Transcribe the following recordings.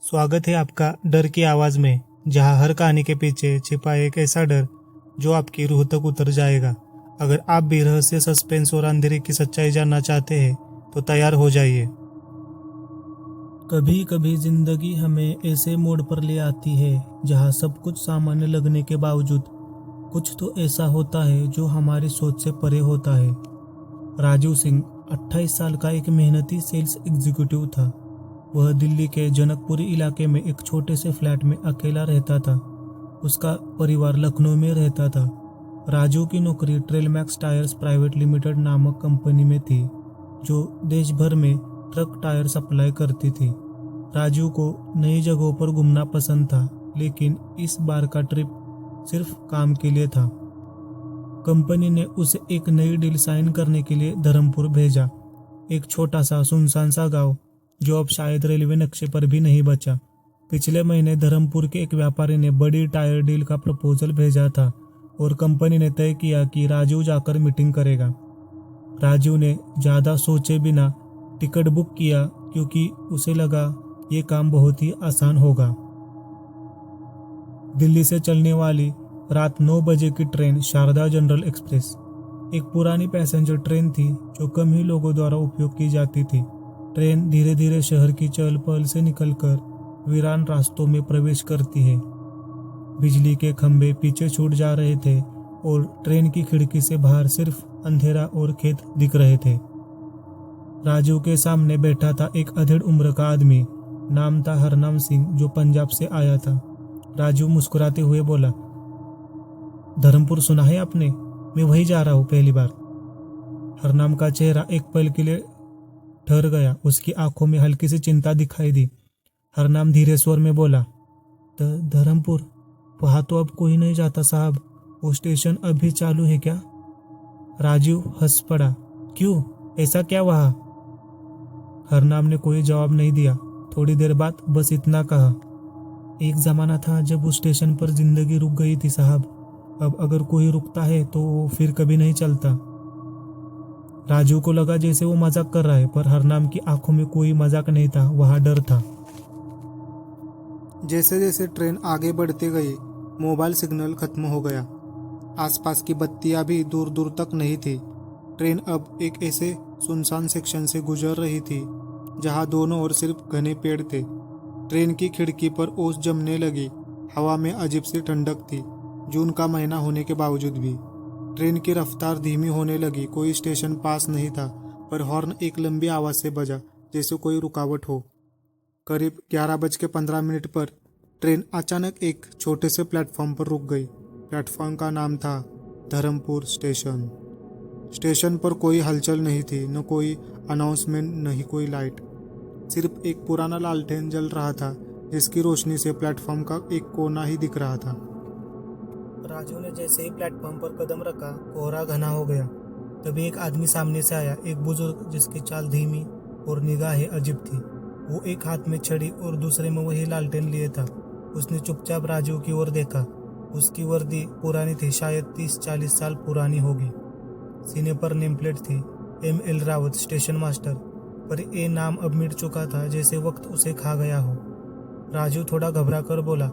स्वागत है आपका डर की आवाज़ में, जहां हर कहानी के पीछे छिपा एक ऐसा डर जो आपकी रूह तक उतर जाएगा। अगर आप भी रहस्य, सस्पेंस और अंधेरे की सच्चाई जानना चाहते हैं तो तैयार हो जाइए। कभी कभी जिंदगी हमें ऐसे मोड़ पर ले आती है जहां सब कुछ सामान्य लगने के बावजूद कुछ तो ऐसा होता है जो हमारी सोच से परे होता है। राजीव सिंह 28 साल का एक मेहनती सेल्स एग्जीक्यूटिव था। वह दिल्ली के जनकपुरी इलाके में एक छोटे से फ्लैट में अकेला रहता था। उसका परिवार लखनऊ में रहता था। राजू की नौकरी ट्रेलमैक्स टायर्स प्राइवेट लिमिटेड नामक कंपनी में थी, जो देश भर में ट्रक टायर सप्लाई करती थी। राजू को नई जगहों पर घूमना पसंद था, लेकिन इस बार का ट्रिप सिर्फ काम के लिए था। कंपनी ने उसे एक नई डील साइन करने के लिए धर्मपुर भेजा, एक छोटा सा सुनसान सा गांव जो अब शायद रेलवे नक्शे पर भी नहीं बचा। पिछले महीने धर्मपुर के एक व्यापारी ने बड़ी टायर डील का प्रपोजल भेजा था और कंपनी ने तय किया कि राजू जाकर मीटिंग करेगा। राजू ने ज़्यादा सोचे बिना टिकट बुक किया, क्योंकि उसे लगा ये काम बहुत ही आसान होगा। दिल्ली से चलने वाली रात 9 बजे की ट्रेन शारदा जनरल एक्सप्रेस एक पुरानी पैसेंजर ट्रेन थी जो कम ही लोगों द्वारा उपयोग की जाती थी। ट्रेन धीरे धीरे शहर की चहल पहल से निकलकर वीरान रास्तों में प्रवेश करती है। बिजली के खंभे पीछे छूट जा रहे थे और ट्रेन की खिड़की से बाहर सिर्फ अंधेरा और खेत दिख रहे थे। राजू के सामने बैठा था एक अधेड़ उम्र का आदमी। नाम था हरनाम सिंह, जो पंजाब से आया था। राजू मुस्कुराते हुए बोला, धर्मपुर सुना है आपने? मैं वही जा रहा हूँ पहली बार। हरनाम का चेहरा एक पल के लिए ठहर गया। उसकी आंखों में हल्की सी चिंता दिखाई दी। हरनाम धीरे स्वर में बोला, धर्मपुर? वहां तो अब कोई नहीं जाता साहब। वो स्टेशन अभी चालू है क्या? राजू हंस पड़ा। क्यों, ऐसा क्या वहां? हरनाम ने कोई जवाब नहीं दिया। थोड़ी देर बाद बस इतना कहा, एक जमाना था जब उस स्टेशन पर जिंदगी रुक गई थी साहब। अब अगर कोई रुकता है तो वो फिर कभी नहीं चलता। राजू को लगा जैसे वो मजाक कर रहा है, पर हरनाम की आंखों में कोई मजाक नहीं था, वहां डर था। जैसे जैसे ट्रेन आगे बढ़ती गई, मोबाइल सिग्नल खत्म हो गया। आसपास की बत्तियां भी दूर दूर तक नहीं थी। ट्रेन अब एक ऐसे सुनसान सेक्शन से गुजर रही थी जहां दोनों ओर सिर्फ घने पेड़ थे। ट्रेन की खिड़की पर ओस जमने लगी। हवा में अजीब सी ठंडक थी, जून का महीना होने के बावजूद भी। ट्रेन की रफ्तार धीमी होने लगी। कोई स्टेशन पास नहीं था, पर हॉर्न एक लंबी आवाज से बजा, जैसे कोई रुकावट हो। करीब 11:15 पर ट्रेन अचानक एक छोटे से प्लेटफॉर्म पर रुक गई। प्लेटफॉर्म का नाम था धर्मपुर स्टेशन। स्टेशन पर कोई हलचल नहीं थी, न कोई अनाउंसमेंट, न ही कोई लाइट। सिर्फ एक पुराना लालटेन जल रहा था, जिसकी रोशनी से प्लेटफॉर्म का एक कोना ही दिख रहा था। राजू ने जैसे ही प्लेटफॉर्म पर कदम रखा, कोहरा घना हो गया। तभी एक आदमी सामने से आया, एक बुजुर्ग जिसकी चाल धीमी और निगाहें अजीब थी। वो एक हाथ में छड़ी और दूसरे में वही लालटेन लिए था। उसने चुपचाप राजू की ओर देखा। उसकी वर्दी पुरानी थी, शायद 30-40 साल पुरानी होगी। सीने पर नेम प्लेट थी, M.L. रावत, स्टेशन मास्टर, पर ये नाम अब मिट चुका था, जैसे वक्त उसे खा गया हो। राजू थोड़ा घबरा कर बोला,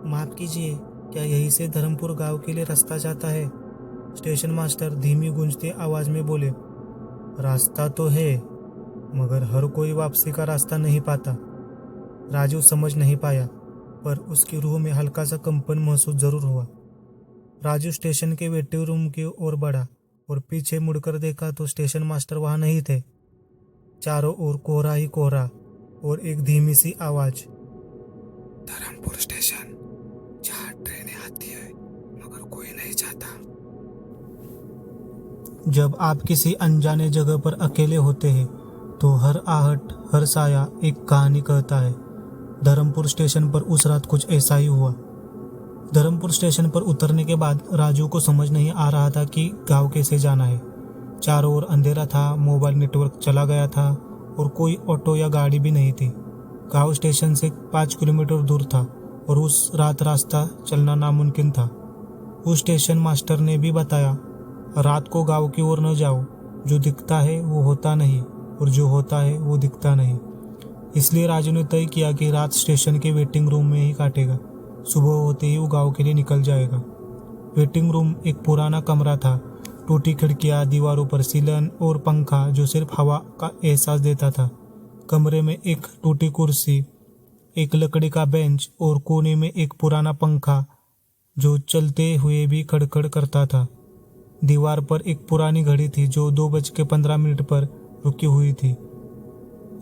माफ कीजिए, क्या यहीं से धर्मपुर गांव के लिए रास्ता जाता है? स्टेशन मास्टर धीमी गूंजती आवाज में बोले, रास्ता तो है, मगर हर कोई वापसी का रास्ता नहीं पाता। राजू समझ नहीं पाया, पर उसकी रूह में हल्का सा कंपन महसूस जरूर हुआ। राजू स्टेशन के वेटिंग रूम की ओर बढ़ा और पीछे मुड़कर देखा तो स्टेशन मास्टर वहां नहीं थे। चारों ओर कोहरा ही कोहरा और एक धीमी सी आवाज, धर्मपुर स्टेशन, जहां ट्रेनें आती है मगर कोई नहीं जाता। जब आप किसी अनजाने जगह पर अकेले होते हैं तो हर आहट, हर साया एक कहानी कहता है। धर्मपुर स्टेशन पर उस रात कुछ ऐसा ही हुआ। धर्मपुर स्टेशन पर उतरने के बाद राजू को समझ नहीं आ रहा था कि गांव कैसे जाना है। चारों ओर अंधेरा था, मोबाइल नेटवर्क चला गया था और कोई ऑटो या गाड़ी भी नहीं थी। गांव स्टेशन से 5 किलोमीटर दूर था और उस रात रास्ता चलना नामुमकिन था। उस स्टेशन मास्टर ने भी बताया, रात को गांव की ओर न जाओ, जो दिखता है वो होता नहीं और जो होता है वो दिखता नहीं। इसलिए राजू ने तय किया कि रात स्टेशन के वेटिंग रूम में ही काटेगा। सुबह होते ही वो गांव के लिए निकल जाएगा। वेटिंग रूम एक पुराना कमरा था। टूटी खिड़कियां, दीवारों पर सीलन और पंखा जो सिर्फ हवा का एहसास देता था। कमरे में एक टूटी कुर्सी, एक लकड़ी का बेंच और कोने में एक पुराना पंखा जो चलते हुए भी खड़खड़ करता था। दीवार पर एक पुरानी घड़ी थी जो 2:15 पर रुकी हुई थी।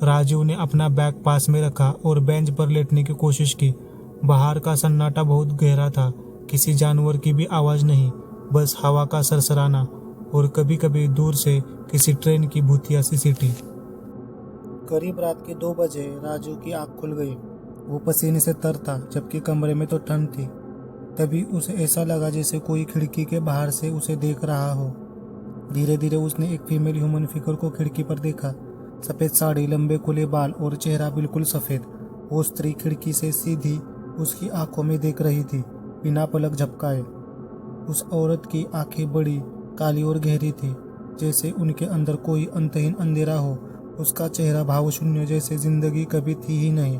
राजू ने अपना बैग पास में रखा और बेंच पर लेटने की कोशिश की। बाहर का सन्नाटा बहुत गहरा था। किसी जानवर की भी आवाज नहीं, बस हवा का सरसराना और कभी कभी दूर से किसी ट्रेन की भूतिया सी सीटी। करीब रात के 2 बजे राजू की आंख खुल गई। वो पसीने से तर था, जबकि कमरे में तो ठंड थी। तभी उसे ऐसा लगा जैसे कोई खिड़की के बाहर से उसे देख रहा हो। धीरे धीरे उसने एक फीमेल ह्यूमन फिगर को खिड़की पर देखा। सफेद साड़ी, लंबे खुले बाल और चेहरा बिल्कुल सफेद। वो स्त्री खिड़की से सीधी उसकी आंखों में देख रही थी, बिना पलक झपकाए। उस औरत की आंखें बड़ी, काली और गहरी थी, जैसे उनके अंदर कोई अंतहीन अंधेरा हो। उसका चेहरा भावशून्य, जैसे जिंदगी कभी थी ही नहीं।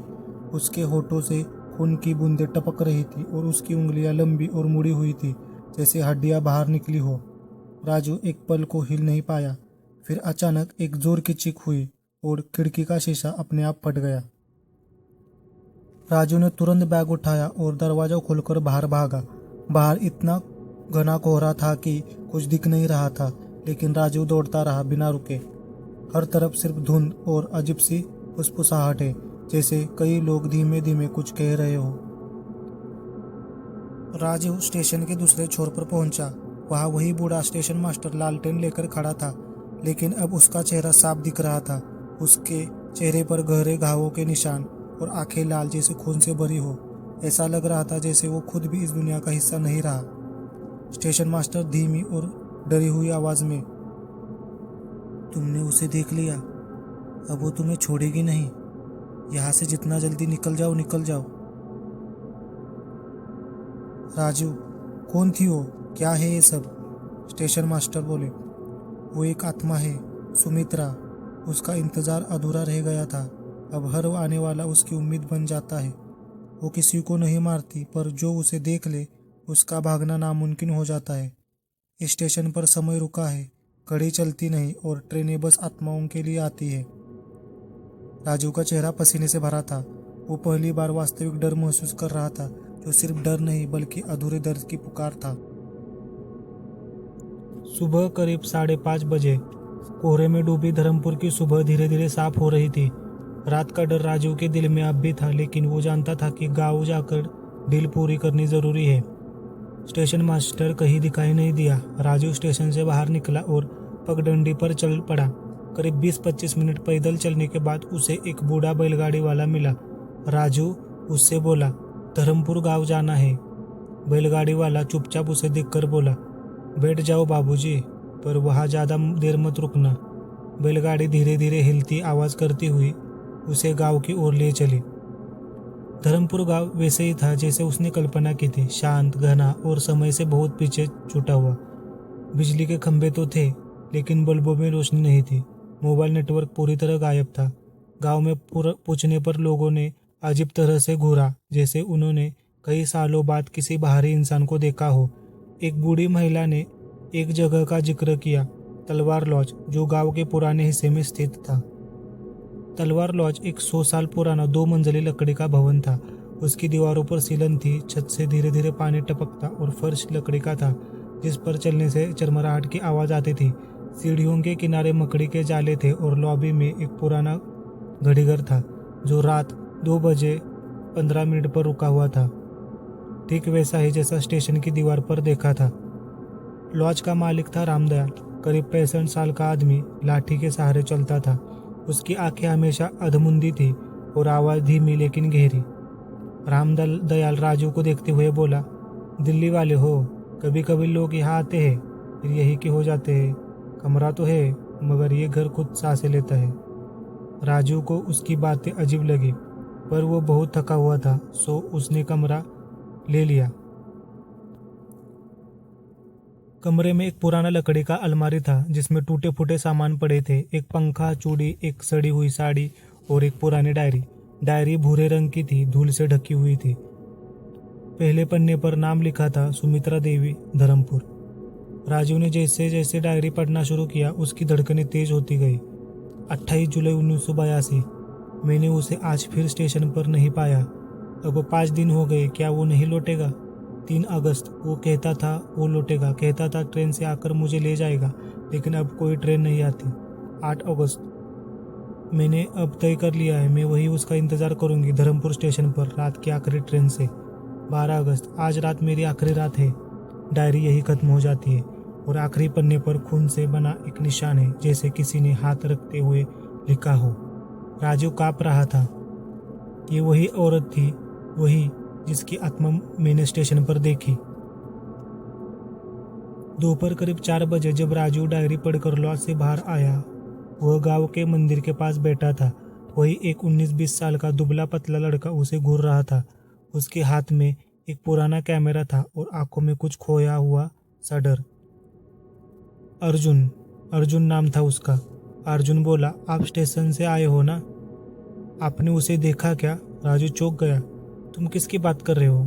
उसके होठों से खून की बूंदें टपक रही थी और उसकी उंगलियां लंबी और मुड़ी हुई थी, जैसे हड्डियां बाहर निकली हो। राजू एक पल को हिल नहीं पाया। फिर अचानक एक जोर की चीख हुई और खिड़की का शीशा अपने आप फट गया। राजू ने तुरंत बैग उठाया और दरवाजा खोलकर बाहर भागा। बाहर इतना घना कोहरा था कि कुछ दिख नहीं रहा था, लेकिन राजू दौड़ता रहा बिना रुके। हर तरफ सिर्फ धुंध और अजीब सी फुसफुसाहटें, जैसे कई लोग धीमे धीमे कुछ कह रहे हो। राजू स्टेशन के दूसरे छोर पर पहुंचा। वहां वही बूढ़ा स्टेशन मास्टर लालटेन लेकर खड़ा था, लेकिन अब उसका चेहरा साफ दिख रहा था। उसके चेहरे पर गहरे घावों के निशान और आंखें लाल, जैसे खून से भरी हो। ऐसा लग रहा था जैसे वो खुद भी इस दुनिया का हिस्सा नहीं रहा। स्टेशन मास्टर धीमी और डरी हुई आवाज में, तुमने उसे देख लिया, अब वो तुम्हें छोड़ेगी नहीं। यहाँ से जितना जल्दी निकल जाओ, निकल जाओ। राजू, कौन थी वो? क्या है ये सब? स्टेशन मास्टर बोले। वो एक आत्मा है, सुमित्रा। उसका इंतजार अधूरा रह गया था, अब हर आने वाला उसकी उम्मीद बन जाता है। वो किसी को नहीं मारती, पर जो उसे देख ले उसका भागना नामुमकिन हो जाता है। स्टेशन पर समय रुका है, घड़ी चलती नहीं और ट्रेनें बस आत्माओं के लिए आती है। राजू का चेहरा पसीने से भरा था। वो पहली बार वास्तविक डर महसूस कर रहा था, जो सिर्फ डर नहीं बल्कि अधूरे दर्द की पुकार था। सुबह करीब 5:30 बजे कोहरे में डूबी धर्मपुर की सुबह धीरे धीरे साफ हो रही थी। रात का डर राजू के दिल में अब भी था, लेकिन वो जानता था कि गांव जाकर डील पूरी करनी जरूरी है। स्टेशन मास्टर कहीं दिखाई नहीं दिया। राजू स्टेशन से बाहर निकला और पगडंडी पर चल पड़ा। करीब 20-25 मिनट पैदल चलने के बाद उसे एक बूढ़ा बैलगाड़ी वाला मिला। राजू उससे बोला, धर्मपुर गांव जाना है। बैलगाड़ी वाला चुपचाप उसे देखकर बोला, बैठ जाओ बाबूजी, पर वहाँ ज़्यादा देर मत रुकना। बैलगाड़ी धीरे धीरे हिलती आवाज़ करती हुई उसे गांव की ओर ले चली। धर्मपुर गांव वैसे ही था जैसे उसने कल्पना की थी, शांत, घना और समय से बहुत पीछे छूटा हुआ। बिजली के खंभे तो थे, लेकिन बल्बों में रोशनी नहीं थी। मोबाइल नेटवर्क पूरी तरह गायब था। गांव में पूछने पर लोगों ने अजीब तरह से घूरा, जैसे उन्होंने कई सालों बाद किसी बाहरी इंसान को देखा हो। एक बूढ़ी महिला ने एक जगह का जिक्र किया, तलवार लॉज, जो गांव के पुराने हिस्से में स्थित था। तलवार लॉज एक 100 साल पुराना 2 मंजिली लकड़ी का भवन था। उसकी दीवारों पर सीलन थी, छत से धीरे धीरे पानी टपकता और फर्श लकड़ी का था, जिस पर चलने से चरमराहट की आवाज़ आती थी। सीढ़ियों के किनारे मकड़ी के जाले थे और लॉबी में एक पुराना घड़ीघर था, जो रात 2:15 पर रुका हुआ था, ठीक वैसा ही जैसा स्टेशन की दीवार पर देखा था। लॉज का मालिक था रामदयाल, करीब 65 साल का आदमी, लाठी के सहारे चलता था। उसकी आंखें हमेशा अधमुंदी थी और आवाज़ धीमी लेकिन गहरी। रामदयाल राजू को देखते हुए बोला, दिल्ली वाले हो? कभी कभी लोग यहाँ आते हैं, फिर यही के हो जाते हैं। कमरा तो है, मगर ये घर खुद सांसें लेता है। राजू को उसकी बातें अजीब लगी, पर वो बहुत थका हुआ था, सो उसने कमरा ले लिया। कमरे में एक पुराना लकड़ी का अलमारी था, जिसमें टूटे फूटे सामान पड़े थे। एक पंखा, चूड़ी, एक सड़ी हुई साड़ी और एक पुरानी डायरी भूरे रंग की थी, धूल से ढकी हुई थी। पहले पन्ने पर नाम लिखा था सुमित्रा देवी, धर्मपुर। राजू ने जैसे जैसे डायरी पढ़ना शुरू किया उसकी धड़कनें तेज होती गई। 28 जुलाई 1982। मैंने उसे आज फिर स्टेशन पर नहीं पाया। अब 5 दिन हो गए, क्या वो नहीं लौटेगा? 3 अगस्त, वो कहता था वो लौटेगा, कहता था ट्रेन से आकर मुझे ले जाएगा, लेकिन अब कोई ट्रेन नहीं आती। 8 अगस्त, मैंने अब तय कर लिया है, मैं वही उसका इंतज़ार करूंगी, धर्मपुर स्टेशन पर, रात की आखिरी ट्रेन से। 12 अगस्त, आज रात मेरी आखिरी रात है। डायरी यही खत्म हो जाती है और आखिरी पन्ने पर खून से बना एक निशान है, जैसे किसी ने हाथ रखते हुए लिखा हो। राजू काँप रहा था। ये वही औरत थी, वही जिसकी आत्मा मैंने स्टेशन पर देखी। दोपहर करीब 4 बजे जब राजू डायरी पढ़कर लॉज से बाहर आया, वह गांव के मंदिर के पास बैठा था। वही एक 19-20 साल का दुबला पतला लड़का उसे घूर रहा था। उसके हाथ में एक पुराना कैमरा था और आंखों में कुछ खोया हुआ सा डर। अर्जुन नाम था उसका। अर्जुन बोला, आप स्टेशन से आए हो ना? आपने उसे देखा क्या? राजू चौंक गया। तुम किसकी बात कर रहे हो?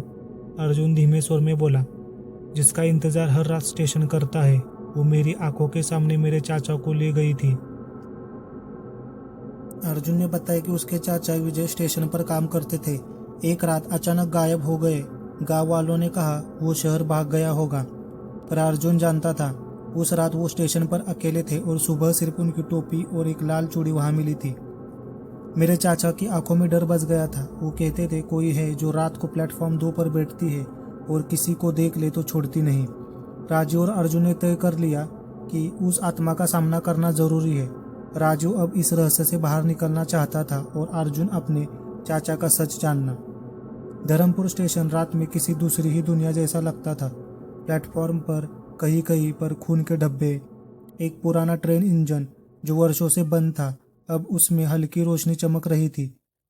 अर्जुन धीमे स्वर में बोला, जिसका इंतजार हर रात स्टेशन करता है। वो मेरी आंखों के सामने मेरे चाचा को ले गई थी। अर्जुन ने बताया कि उसके चाचा विजय स्टेशन पर काम करते थे। एक रात अचानक गायब हो गए। गांव वालों ने कहा वो शहर भाग गया होगा, पर अर्जुन जानता था उस रात वो स्टेशन पर अकेले थे और सुबह सिर्फ उनकी टोपी और एक लाल चूड़ी वहां मिली थी। मेरे चाचा की आंखों में डर बस गया था। वो कहते थे कोई है जो रात को प्लेटफॉर्म 2 पर बैठती है और किसी को देख ले तो छोड़ती नहीं। राजू और अर्जुन ने तय कर लिया कि उस आत्मा का सामना करना जरूरी है। राजू अब इस रहस्य से बाहर निकलना चाहता था और अर्जुन अपने चाचा का सच जानना। धर्मपुर स्टेशन रात में किसी दूसरी ही दुनिया जैसा लगता था। प्लेटफॉर्म पर कहीं कहीं पर खून के डब्बे, एक पुराना ट्रेन इंजन जो वर्षों से बंद था, अब उसमें हल्की रोशनी चमक रही थी।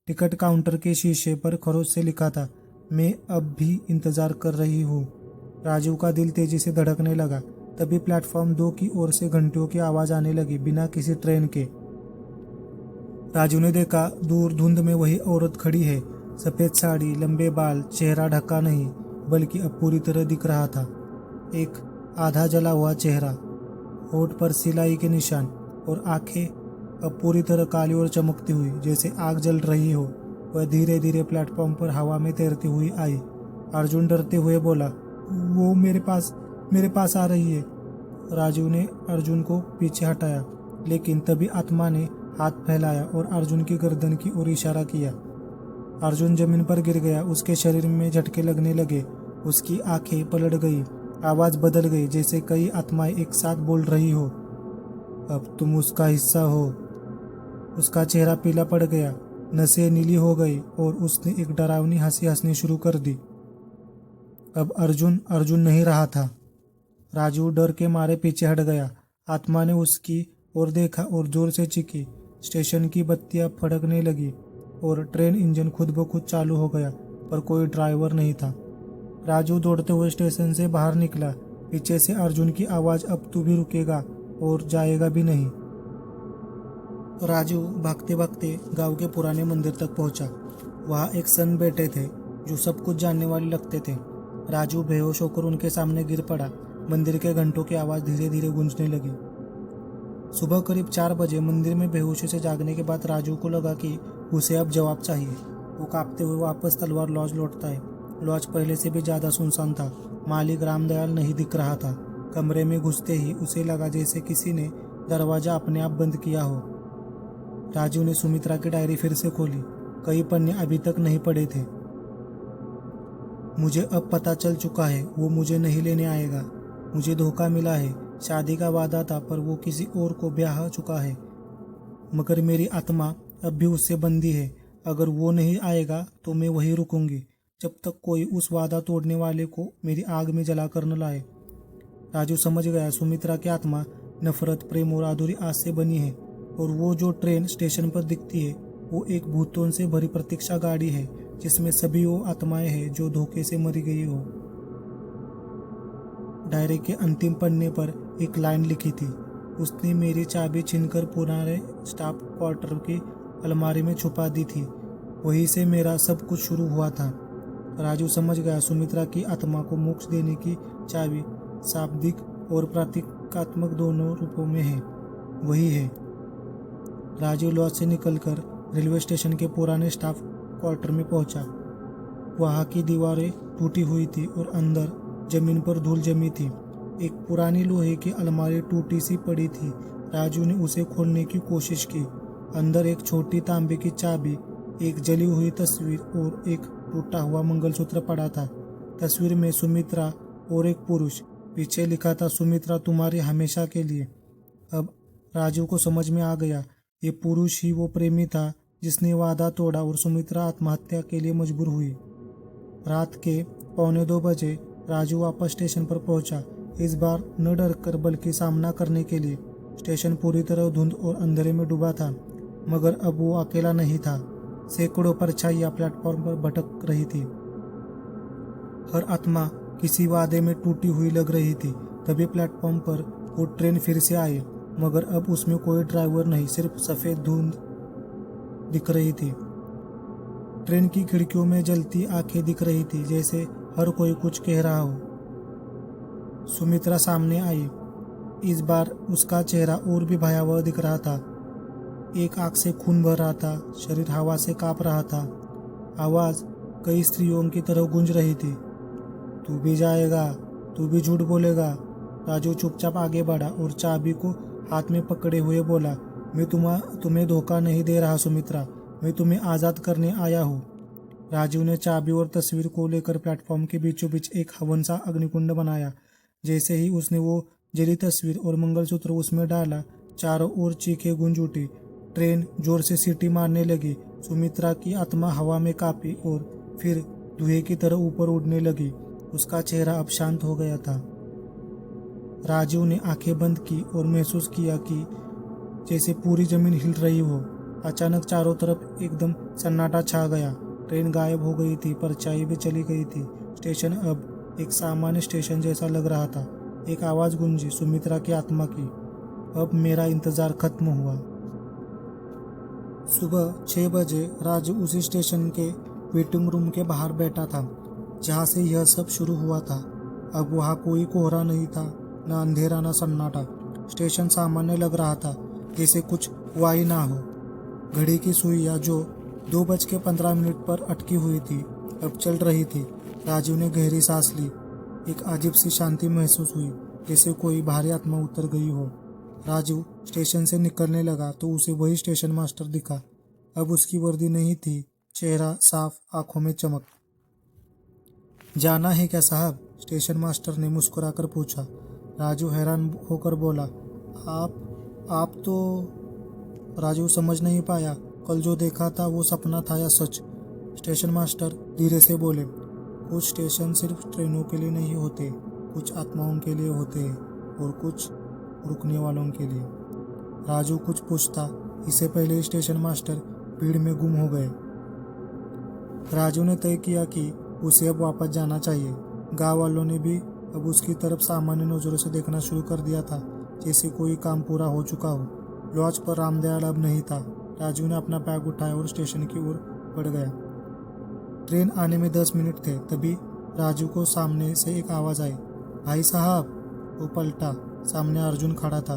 टिकट काउंटर के शीशे पर खरोच से लिखा था, मैं अब भी इंतजार कर रही हूँ। राजू का दिल तेजी से धड़कने लगा। तभी प्लेटफॉर्म 2 की ओर से घंटियों की आवाज आने लगी, बिना किसी ट्रेन के। राजू ने देखा, दूर धुंध में वही औरत खड़ी है। सफेद साड़ी, लंबे बाल, चेहरा ढका नहीं बल्कि अब पूरी तरह दिख रहा था। एक आधा जला हुआ चेहरा, होठ पर सिलाई के निशान और आंखें अब पूरी तरह काली और चमकती हुई जैसे आग जल रही हो। वह धीरे धीरे प्लेटफॉर्म पर हवा में तैरती हुई आई। अर्जुन डरते हुए बोला, वो मेरे पास आ रही है। राजू ने अर्जुन को पीछे हटाया, लेकिन तभी आत्मा ने हाथ फैलाया और अर्जुन की गर्दन की ओर इशारा किया। अर्जुन जमीन पर गिर गया। उसके शरीर में झटके लगने लगे। उसकी आंखें पलट गई, आवाज बदल गई, जैसे कई आत्माएं एक साथ बोल रही हो, अब तुम उसका हिस्सा हो। उसका चेहरा पीला पड़ गया, नसें नीली हो गई और उसने एक डरावनी हंसी हंसनी शुरू कर दी। अब अर्जुन नहीं रहा था। राजू डर के मारे पीछे हट गया। आत्मा ने उसकी ओर देखा और जोर से चीखी। स्टेशन की बत्तियां फड़कने लगी और ट्रेन इंजन खुद ब खुद चालू हो गया, पर कोई ड्राइवर नहीं था। राजू दौड़ते हुए स्टेशन से बाहर निकला। पीछे से अर्जुन की आवाज, अब तू भी रुकेगा और जाएगा भी नहीं। राजू भागते भागते गांव के पुराने मंदिर तक पहुंचा। वहां एक संत बैठे थे जो सब कुछ जानने वाले लगते थे। राजू बेहोश होकर उनके सामने गिर पड़ा। मंदिर के घंटों की आवाज धीरे धीरे गूंजने लगी। सुबह करीब 4 बजे मंदिर में बेहोशी से जागने के बाद राजू को लगा कि उसे अब जवाब चाहिए। वो कांपते हुए वापस तलवार लॉज लौटता है। लॉज पहले से भी ज्यादा सुनसान था। मालिक रामदयाल नहीं दिख रहा था। कमरे में घुसते ही उसे लगा जैसे किसी ने दरवाजा अपने आप बंद किया हो। राजू ने सुमित्रा की डायरी फिर से खोली। कई पन्ने अभी तक नहीं पढ़े थे। मुझे अब पता चल चुका है, वो मुझे नहीं लेने आएगा। मुझे धोखा मिला है। शादी का वादा था, पर वो किसी और को ब्याह चुका है। मगर मेरी आत्मा अब भी उससे बंधी है। अगर वो नहीं आएगा तो मैं वहीं रुकूंगी, जब तक कोई उस वादा तोड़ने वाले को मेरी आग में जलाकर न लाए। राजू समझ गया, सुमित्रा की आत्मा नफरत, प्रेम और अधूरी आस से बनी है, और वो जो ट्रेन स्टेशन पर दिखती है वो एक भूतों से भरी प्रतीक्षा गाड़ी है, जिसमें सभी वो आत्माएं हैं जो धोखे से मरी गई हो। डायरी के अंतिम पन्ने पर एक लाइन लिखी थी, उसने मेरी चाबी छीनकर पुराने स्टाफ क्वार्टर की अलमारी में छुपा दी थी। वहीं से मेरा सब कुछ शुरू हुआ था। राजू समझ गया, सुमित्रा की आत्मा को मोक्ष देने की चाबी शाब्दिक और प्रतीकात्मक दोनों रूपों में है। वही है। राजू लॉज से निकलकर रेलवे स्टेशन के पुराने स्टाफ क्वार्टर में पहुंचा। वहां की दीवारें टूटी हुई थी और अंदर जमीन पर धूल जमी थी। एक पुरानी लोहे की अलमारी टूटी सी पड़ी थी। राजू ने उसे खोलने की कोशिश की। अंदर एक छोटी तांबे की चाबी, एक जली हुई तस्वीर और एक टूटा हुआ मंगलसूत्र पड़ा था। तस्वीर में सुमित्रा और एक पुरुष, पीछे लिखा था सुमित्रा तुम्हारी हमेशा के लिए। अब राजू को समझ में आ गया, ये पुरुष ही वो प्रेमी था जिसने वादा तोड़ा और सुमित्रा आत्महत्या के लिए मजबूर हुई। रात के 1:45 राजू वापस स्टेशन पर पहुंचा। इस बार न डरकर बल्कि सामना करने के लिए। स्टेशन पूरी तरह धुंध और अंधेरे में डूबा था, मगर अब वो अकेला नहीं था। सैकड़ों परछाइयां प्लेटफॉर्म पर भटक रही थी। हर आत्मा किसी वादे में टूटी हुई लग रही थी। तभी प्लेटफॉर्म पर वो ट्रेन फिर से आई, मगर अब उसमें कोई ड्राइवर नहीं, सिर्फ सफेद धुंध दिख रही थी। ट्रेन की खिड़कियों में जलती आंखें दिख रही थी, जैसे हर कोई कुछ कह रहा हो। सुमित्रा सामने आई। इस बार उसका चेहरा और भी भयावह दिख रहा था। एक आंख से खून बह रहा था, शरीर हवा से कांप रहा था। आवाज कई स्त्रियों की तरह गूंज रही थी। तू भी जाएगा, तू भी झूठ बोलेगा। राजू चुपचाप आगे बढ़ा और चाबी को हाथ में पकड़े हुए बोला, मैं तुम्हें धोखा नहीं दे रहा सुमित्रा, मैं तुम्हें आज़ाद करने आया हूँ। राजू ने चाबी और तस्वीर को लेकर प्लेटफॉर्म के बीचों बीच एक हवन सा अग्निकुंड बनाया। जैसे ही उसने वो जली तस्वीर और मंगलसूत्र उसमें डाला, चारों ओर चीखें गूंज उठी। ट्रेन जोर से सीटी मारने लगी। सुमित्रा की आत्मा हवा में कांपी और फिर धुएं की तरह ऊपर उड़ने लगी। उसका चेहरा अब शांत हो गया था। राजू ने आंखें बंद की और महसूस किया कि जैसे पूरी जमीन हिल रही हो। अचानक चारों तरफ एकदम सन्नाटा छा गया। ट्रेन गायब हो गई थी, परछाई भी चली गई थी। स्टेशन अब एक सामान्य स्टेशन जैसा लग रहा था। एक आवाज गूंजी, सुमित्रा की आत्मा की, अब मेरा इंतजार खत्म हुआ। सुबह 6 बजे राजू उसी स्टेशन के वेटिंग रूम के बाहर बैठा था जहाँ से यह सब शुरू हुआ था। अब वहाँ कोई कोहरा नहीं था, न अंधेरा न सन्नाटा। स्टेशन सामान्य लग रहा था, जैसे कुछ हुआ ही ना हो। घड़ी की सुइयां जो 2:15 पर अटकी हुई थी, अब चल रही थी। राजू ने गहरी सांस ली। एक अजीब सी शांति महसूस हुई, जैसे कोई भारी आत्मा उतर गई हो। राजू स्टेशन से निकलने लगा तो उसे वही स्टेशन मास्टर दिखा। अब उसकी वर्दी नहीं थी, चेहरा साफ, आंखों में चमक। जाना है क्या साहब? स्टेशन मास्टर ने मुस्कुराकर पूछा। राजू हैरान होकर बोला, आप तो। राजू समझ नहीं पाया, कल जो देखा था वो सपना था या सच। स्टेशन मास्टर धीरे से बोले, कुछ स्टेशन सिर्फ ट्रेनों के लिए नहीं होते, कुछ आत्माओं के लिए होते हैं और कुछ रुकने वालों के लिए। राजू कुछ पूछता, इससे पहले स्टेशन मास्टर भीड़ में गुम हो गए। राजू ने तय किया कि उसे अब वापस जाना चाहिए। गांव वालों ने भी अब उसकी तरफ सामान्य नजरों से देखना शुरू कर दिया था, जैसे कोई काम पूरा हो चुका हो। लॉज पर रामदयाल अब नहीं था। राजू ने अपना बैग उठाया और स्टेशन की ओर बढ़ गया। ट्रेन आने में 10 मिनट थे। तभी राजू को सामने से एक आवाज आई, भाई साहब। वो पलटा, सामने अर्जुन खड़ा था,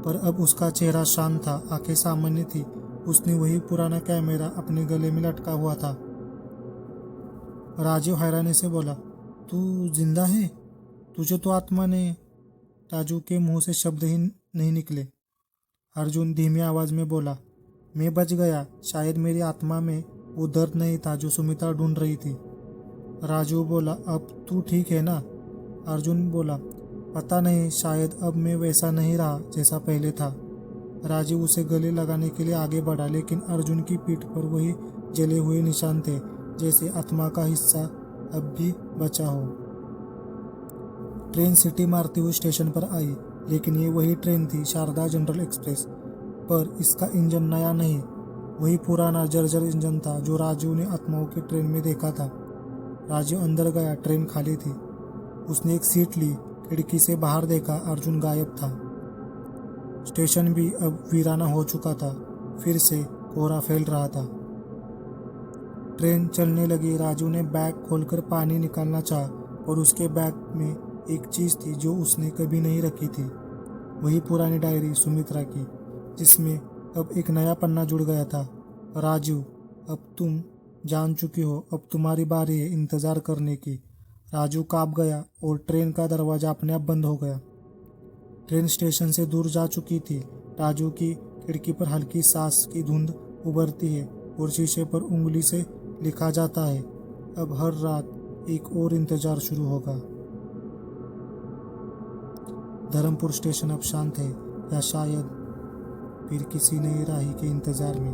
पर अब उसका चेहरा शांत था, आंखें सामान्य थी। उसने वही पुराना कैमरा अपने गले में लटका हुआ था। राजू हैरानी से बोला, तू जिंदा है? तुझे तो आत्मा ने। राजू के मुंह से शब्द ही नहीं निकले। अर्जुन धीमी आवाज में बोला, मैं बच गया। शायद मेरी आत्मा में वो दर्द नहीं था जो सुमित्रा ढूंढ रही थी। राजू बोला, अब तू ठीक है ना? अर्जुन बोला, पता नहीं, शायद अब मैं वैसा नहीं रहा जैसा पहले था। राजू उसे गले लगाने के लिए आगे बढ़ा, लेकिन अर्जुन की पीठ पर वही जले हुए निशान थे, जैसे आत्मा का हिस्सा अब भी बचा हो। ट्रेन सीटी मारती हुई स्टेशन पर आई, लेकिन ये वही ट्रेन थी, शारदा जनरल एक्सप्रेस, पर इसका इंजन नया नहीं, वही पुराना जर्जर इंजन था जो राजू ने आत्माओं की ट्रेन में देखा था। राजू अंदर गया। ट्रेन खाली थी। उसने एक सीट ली, खिड़की से बाहर देखा। अर्जुन गायब था। स्टेशन भी अब वीराना हो चुका था। फिर से कोहरा फैल रहा था। ट्रेन चलने लगी। राजू ने बैग खोलकर पानी निकालना चाहा और उसके बैग में एक चीज़ थी जो उसने कभी नहीं रखी थी। वही पुरानी डायरी सुमित्रा की, जिसमें अब एक नया पन्ना जुड़ गया था। राजू, अब तुम जान चुकी हो, अब तुम्हारी बारी है इंतज़ार करने की। राजू काँप गया और ट्रेन का दरवाज़ा अपने आप बंद हो गया। ट्रेन स्टेशन से दूर जा चुकी थी। राजू की खिड़की पर हल्की सांस की धुंध उभरती है और शीशे पर उंगली से लिखा जाता है, अब हर रात एक और इंतजार शुरू होगा। धर्मपुर स्टेशन अब शांत है, या शायद फिर किसी नई राही के इंतजार में।